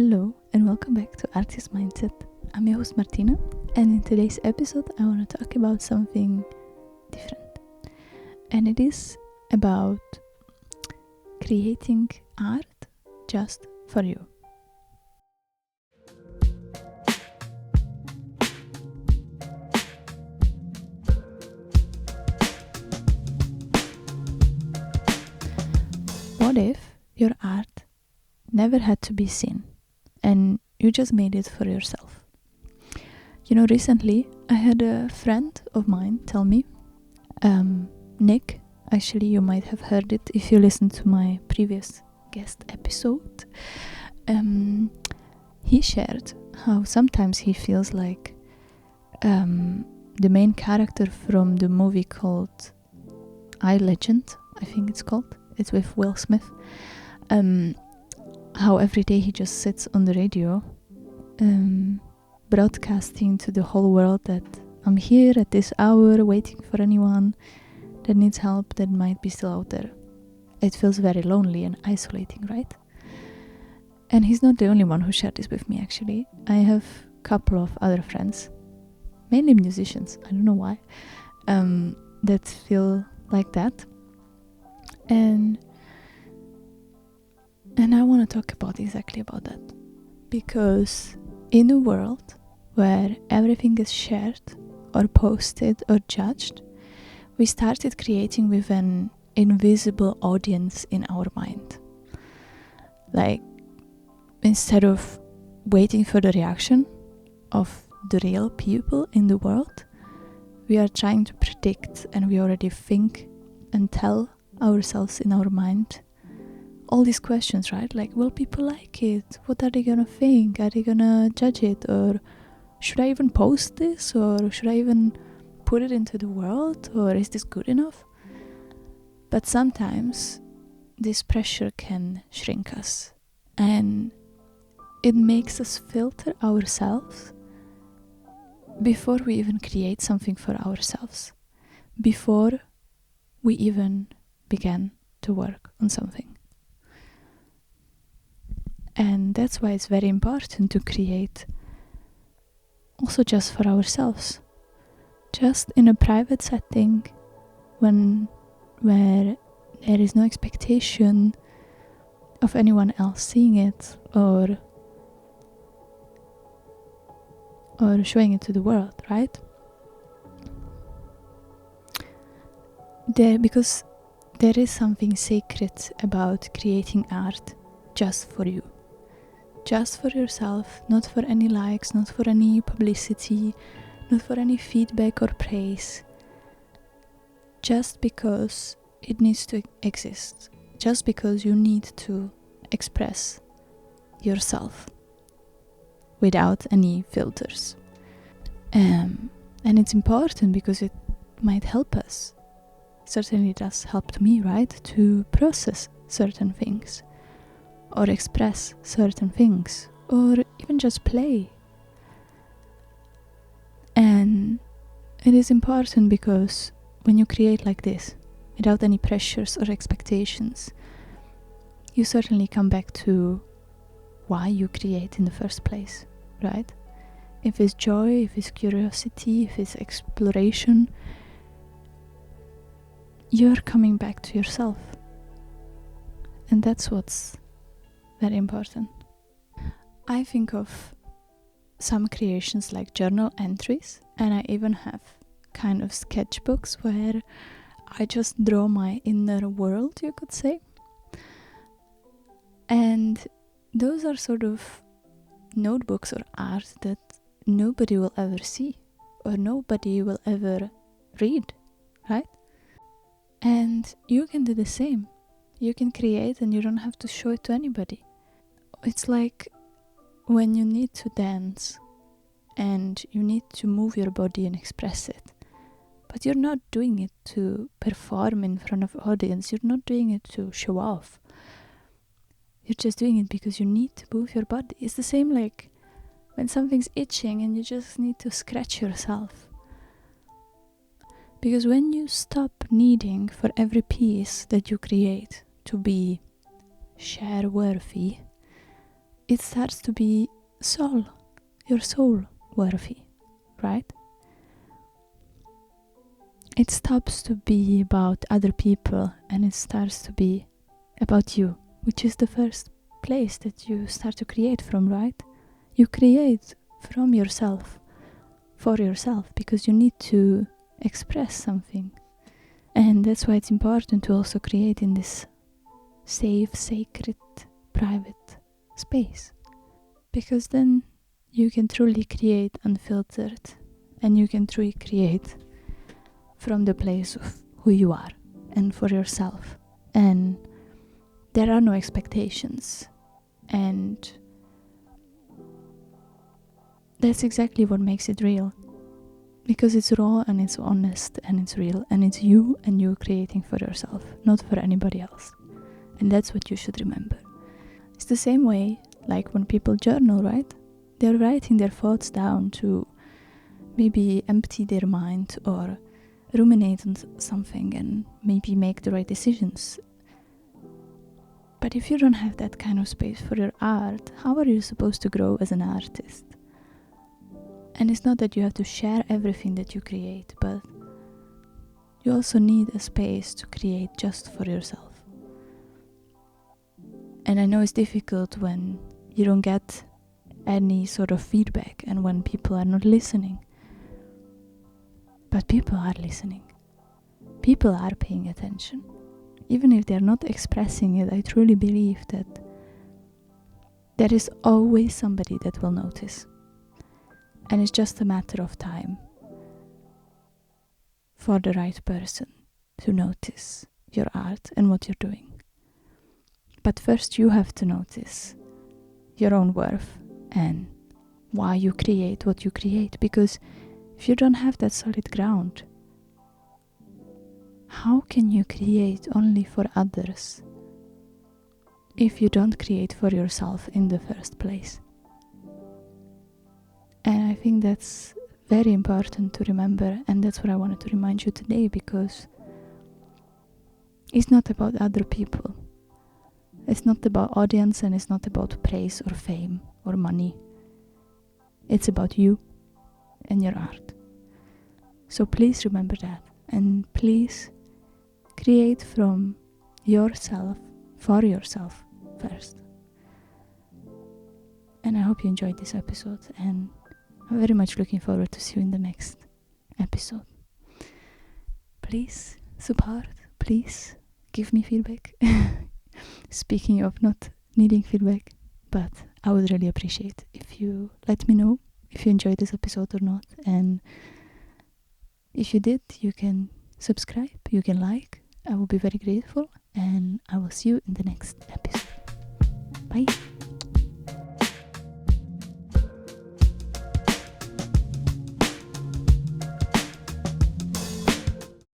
Hello and welcome back to Artist Mindset. I'm your host Martina, and in today's episode I want to talk about something different. And it is about creating art just for you. What if your art never had to be seen and you just made it for yourself? Recently I had a friend of mine tell me, Nick, actually you might have heard it if you listened to my previous guest episode. He shared how sometimes he feels like the main character from the movie called I, Legend, I think it's called. It's with Will Smith. How every day he just sits on the radio broadcasting to the whole world that I'm here at this hour waiting for anyone that needs help that might be still out there. It feels very lonely and isolating, right? And he's not the only one who shared this with me, actually. I have a couple of other friends, mainly musicians, I don't know why, that feel like that. And I want to talk about exactly about that, because in a world where everything is shared or posted or judged, we started creating with an invisible audience in our mind. Like, instead of waiting for the reaction of the real people in the world, we are trying to predict, and we already think and tell ourselves in our mind all these questions, right? Like, will people like it? What are they gonna think? Are they gonna judge it? Or should I even post this? Or should I even put it into the world? Or is this good enough? But sometimes this pressure can shrink us, and it makes us filter ourselves before we even create something for ourselves, before we even began to work on something. And that's why it's very important to create also just for ourselves, just in a private setting, where there is no expectation of anyone else seeing it or showing it to the world, right? Because there is something sacred about creating art just for you. Just for yourself, not for any likes, not for any publicity, not for any feedback or praise. Just because it needs to exist. Just because you need to express yourself without any filters. And it's important because it might help us. Certainly it has helped me, right? To process certain things, or express certain things, or even just play. And it is important because when you create like this, without any pressures or expectations, you certainly come back to why you create in the first place, right? If it's joy, if it's curiosity, if it's exploration, you're coming back to yourself. And that's what's very important. I think of some creations like journal entries, and I even have kind of sketchbooks where I just draw my inner world, you could say. And those are sort of notebooks or art that nobody will ever see or nobody will ever read, right? And you can do the same. You can create and you don't have to show it to anybody. It's like when you need to dance and you need to move your body and express it, but you're not doing it to perform in front of audience. You're not doing it to show off. You're just doing it because you need to move your body. It's the same like when something's itching and you just need to scratch yourself. Because when you stop needing for every piece that you create to be share worthy, it starts to be your soul worthy, right? It stops to be about other people and it starts to be about you, which is the first place that you start to create from, right? You create from yourself, for yourself, because you need to express something. And that's why it's important to also create in this safe, sacred, private space. Because then you can truly create unfiltered, and you can truly create from the place of who you are and for yourself. And there are no expectations. And that's exactly what makes it real. Because it's raw and it's honest and it's real and it's you and you creating for yourself, not for anybody else. And that's what you should remember. It's the same way like when people journal, right? They're writing their thoughts down to maybe empty their mind or ruminate on something and maybe make the right decisions. But if you don't have that kind of space for your art, how are you supposed to grow as an artist? And it's not that you have to share everything that you create, but you also need a space to create just for yourself. And I know it's difficult when you don't get any sort of feedback and when people are not listening. But people are listening. People are paying attention. Even if they're not expressing it, I truly believe that there is always somebody that will notice. And it's just a matter of time for the right person to notice your art and what you're doing. But first you have to notice your own worth and why you create what you create. Because if you don't have that solid ground, how can you create only for others if you don't create for yourself in the first place? And I think that's very important to remember, and that's what I wanted to remind you today, because it's not about other people. It's not about audience, and it's not about praise or fame or money. It's about you and your art. So please remember that, and please create from yourself, for yourself first. And I hope you enjoyed this episode, and I'm very much looking forward to see you in the next episode. Please support, please give me feedback. Speaking of not needing feedback, but I would really appreciate if you let me know if you enjoyed this episode or not. And if you did, you can subscribe, you can like. I will be very grateful, and I will see you in the next episode. Bye.